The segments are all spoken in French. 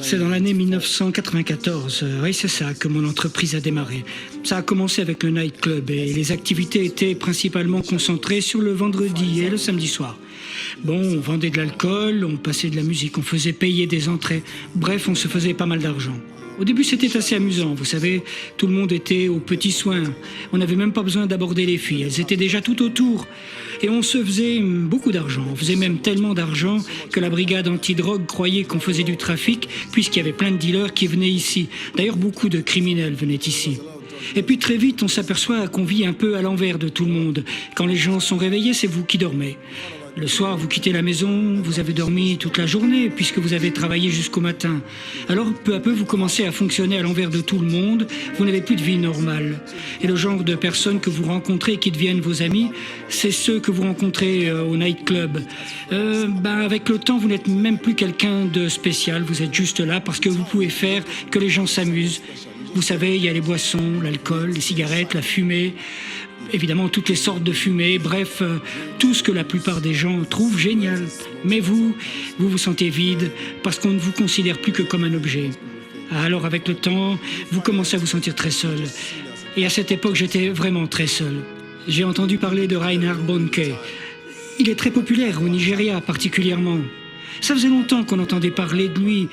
C'est dans l'année 1994, oui c'est ça, que mon entreprise a démarré. Ça a commencé avec le nightclub et les activités étaient principalement concentrées sur le vendredi et le samedi soir. Bon, on vendait de l'alcool, on passait de la musique, on faisait payer des entrées. Bref, on se faisait pas mal d'argent. Au début, c'était assez amusant, vous savez, tout le monde était aux petits soins. On n'avait même pas besoin d'aborder les filles, elles étaient déjà tout autour. Et on se faisait beaucoup d'argent, on faisait même tellement d'argent que la brigade antidrogue croyait qu'on faisait du trafic, puisqu'il y avait plein de dealers qui venaient ici. D'ailleurs, beaucoup de criminels venaient ici. Et puis très vite, on s'aperçoit qu'on vit un peu à l'envers de tout le monde. Quand les gens sont réveillés, c'est vous qui dormez. Le soir, vous quittez la maison, vous avez dormi toute la journée puisque vous avez travaillé jusqu'au matin. Alors, peu à peu, vous commencez à fonctionner à l'envers de tout le monde, vous n'avez plus de vie normale. Et le genre de personnes que vous rencontrez et qui deviennent vos amis, c'est ceux que vous rencontrez au nightclub. Avec le temps, vous n'êtes même plus quelqu'un de spécial, vous êtes juste là parce que vous pouvez faire que les gens s'amusent. Vous savez, il y a les boissons, l'alcool, les cigarettes, la fumée... Évidemment, toutes les sortes de fumée, bref, tout ce que la plupart des gens trouvent génial. Mais vous vous sentez vide parce qu'on ne vous considère plus que comme un objet. Alors avec le temps, vous commencez à vous sentir très seul. Et à cette époque, j'étais vraiment très seul. J'ai entendu parler de Reinhard Bonnke. Il est très populaire au Nigeria particulièrement. Ça faisait longtemps qu'on entendait parler de lui.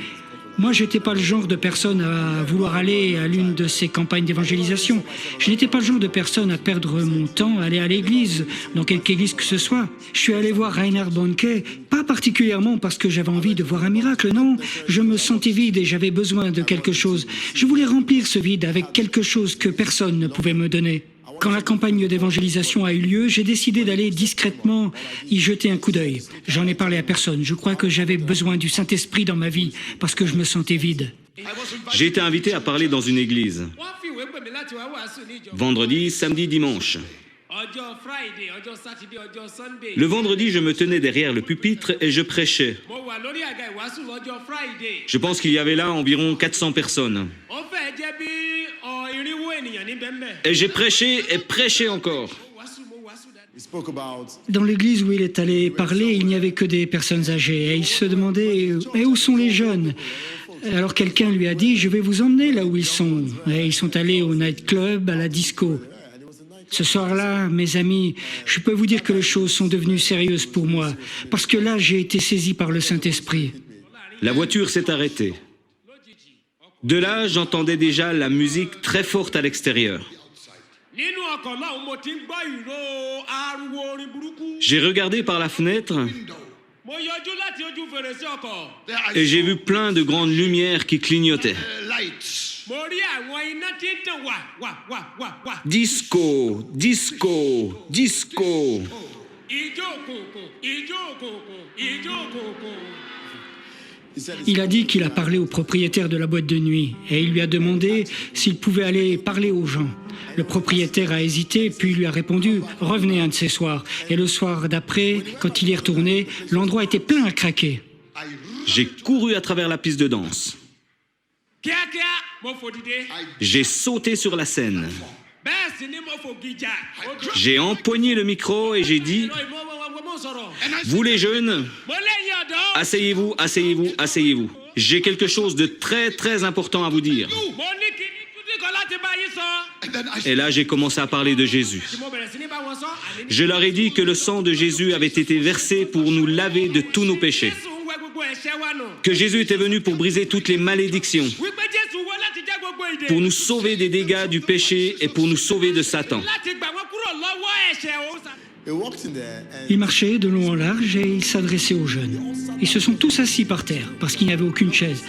Moi, je n'étais pas le genre de personne à vouloir aller à l'une de ces campagnes d'évangélisation. Je n'étais pas le genre de personne à perdre mon temps à aller à l'église, dans quelque église que ce soit. Je suis allé voir Reinhard Bonnke, pas particulièrement parce que j'avais envie de voir un miracle, non. Je me sentais vide et j'avais besoin de quelque chose. Je voulais remplir ce vide avec quelque chose que personne ne pouvait me donner. Quand la campagne d'évangélisation a eu lieu, j'ai décidé d'aller discrètement y jeter un coup d'œil. J'en ai parlé à personne. Je crois que j'avais besoin du Saint-Esprit dans ma vie parce que je me sentais vide. J'ai été invité à parler dans une église. Vendredi, samedi, dimanche. Le vendredi, je me tenais derrière le pupitre et je prêchais. Je pense qu'il y avait là environ 400 personnes. Et j'ai prêché et prêché encore. Dans l'église où il est allé parler, il n'y avait que des personnes âgées. Et il se demandait « Mais où sont les jeunes ?» Alors quelqu'un lui a dit « Je vais vous emmener là où ils sont. » Et ils sont allés au nightclub, à la disco. Ce soir-là, mes amis, je peux vous dire que les choses sont devenues sérieuses pour moi. Parce que là, j'ai été saisi par le Saint-Esprit. La voiture s'est arrêtée. De là, j'entendais déjà la musique très forte à l'extérieur. J'ai regardé par la fenêtre et j'ai vu plein de grandes lumières qui clignotaient. Disco, disco, disco. Il a dit qu'il a parlé au propriétaire de la boîte de nuit et il lui a demandé s'il pouvait aller parler aux gens. Le propriétaire a hésité, puis lui a répondu « Revenez un de ces soirs ». Et le soir d'après, quand il y est retourné, l'endroit était plein à craquer. J'ai couru à travers la piste de danse. J'ai sauté sur la scène. J'ai empoigné le micro et j'ai dit « Vous les jeunes, asseyez-vous, asseyez-vous, asseyez-vous. J'ai quelque chose de très très important à vous dire. » Et là, j'ai commencé à parler de Jésus. Je leur ai dit que le sang de Jésus avait été versé pour nous laver de tous nos péchés. Que Jésus était venu pour briser toutes les malédictions, pour nous sauver des dégâts du péché et pour nous sauver de Satan. Il marchait de long en large et il s'adressait aux jeunes. Ils se sont tous assis par terre parce qu'il n'y avait aucune chaise.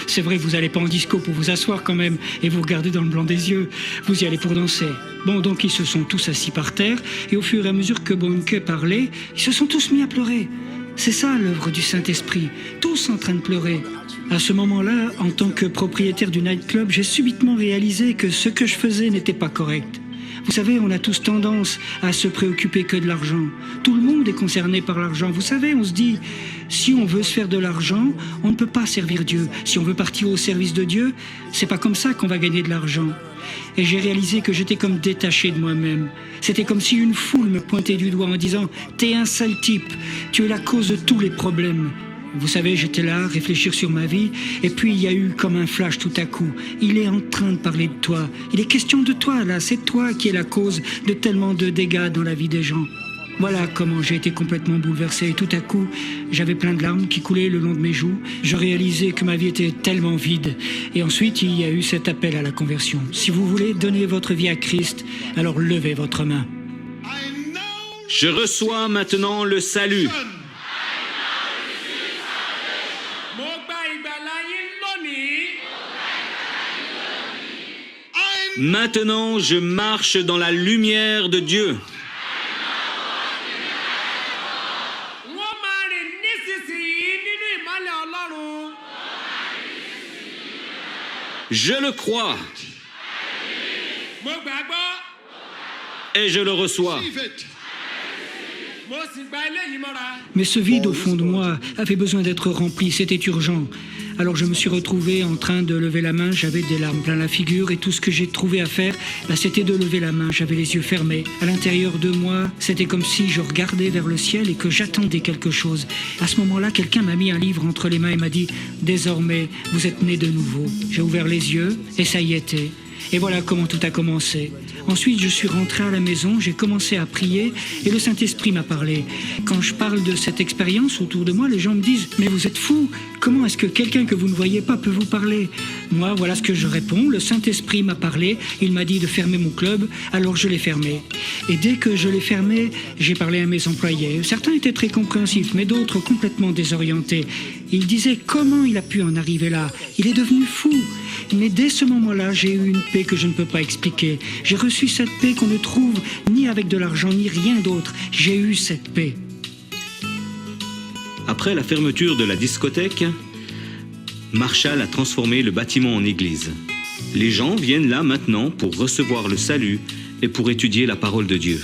C'est vrai que vous n'allez pas en disco pour vous asseoir quand même et vous regarder dans le blanc des yeux. Vous y allez pour danser. Bon, donc ils se sont tous assis par terre et au fur et à mesure que Bonnke parlait, ils se sont tous mis à pleurer. C'est ça l'œuvre du Saint-Esprit, tous en train de pleurer. À ce moment-là, en tant que propriétaire du nightclub, j'ai subitement réalisé que ce que je faisais n'était pas correct. Vous savez, on a tous tendance à se préoccuper que de l'argent. Tout le monde est concerné par l'argent. Vous savez, on se dit, si on veut se faire de l'argent, on ne peut pas servir Dieu. Si on veut partir au service de Dieu, c'est pas comme ça qu'on va gagner de l'argent. Et j'ai réalisé que j'étais comme détaché de moi-même. C'était comme si une foule me pointait du doigt en disant « T'es un sale type, tu es la cause de tous les problèmes ». Vous savez, j'étais là, à réfléchir sur ma vie, et puis il y a eu comme un flash tout à coup. Il est en train de parler de toi. Il est question de toi, là. C'est toi qui es la cause de tellement de dégâts dans la vie des gens. Voilà comment j'ai été complètement bouleversé. Et tout à coup, j'avais plein de larmes qui coulaient le long de mes joues. Je réalisais que ma vie était tellement vide. Et ensuite, il y a eu cet appel à la conversion. Si vous voulez donner votre vie à Christ, alors levez votre main. Je reçois maintenant le salut. Maintenant, je marche dans la lumière de Dieu. Je le crois. Et je le reçois. Mais ce vide au fond de moi avait besoin d'être rempli, c'était urgent. Alors je me suis retrouvé en train de lever la main, j'avais des larmes plein la figure et tout ce que j'ai trouvé à faire, c'était de lever la main, j'avais les yeux fermés. À l'intérieur de moi, c'était comme si je regardais vers le ciel et que j'attendais quelque chose. À ce moment-là, quelqu'un m'a mis un livre entre les mains et m'a dit « Désormais, vous êtes né de nouveau ». J'ai ouvert les yeux et ça y était. Et voilà comment tout a commencé. Ensuite, je suis rentré à la maison, j'ai commencé à prier et le Saint-Esprit m'a parlé. Quand je parle de cette expérience autour de moi, les gens me disent « Mais vous êtes fou! Comment est-ce que quelqu'un que vous ne voyez pas peut vous parler ?» Moi, voilà ce que je réponds. Le Saint-Esprit m'a parlé, il m'a dit de fermer mon club, alors je l'ai fermé. Et dès que je l'ai fermé, j'ai parlé à mes employés. Certains étaient très compréhensifs, mais d'autres complètement désorientés. Ils disaient « Comment il a pu en arriver là? Il est devenu fou !» Mais dès ce moment-là, j'ai eu une paix que je ne peux pas expliquer. J'ai reçu cette paix qu'on ne trouve ni avec de l'argent ni rien d'autre. J'ai eu cette paix. Après la fermeture de la discothèque, Marshall a transformé le bâtiment en église. Les gens viennent là maintenant pour recevoir le salut et pour étudier la parole de Dieu.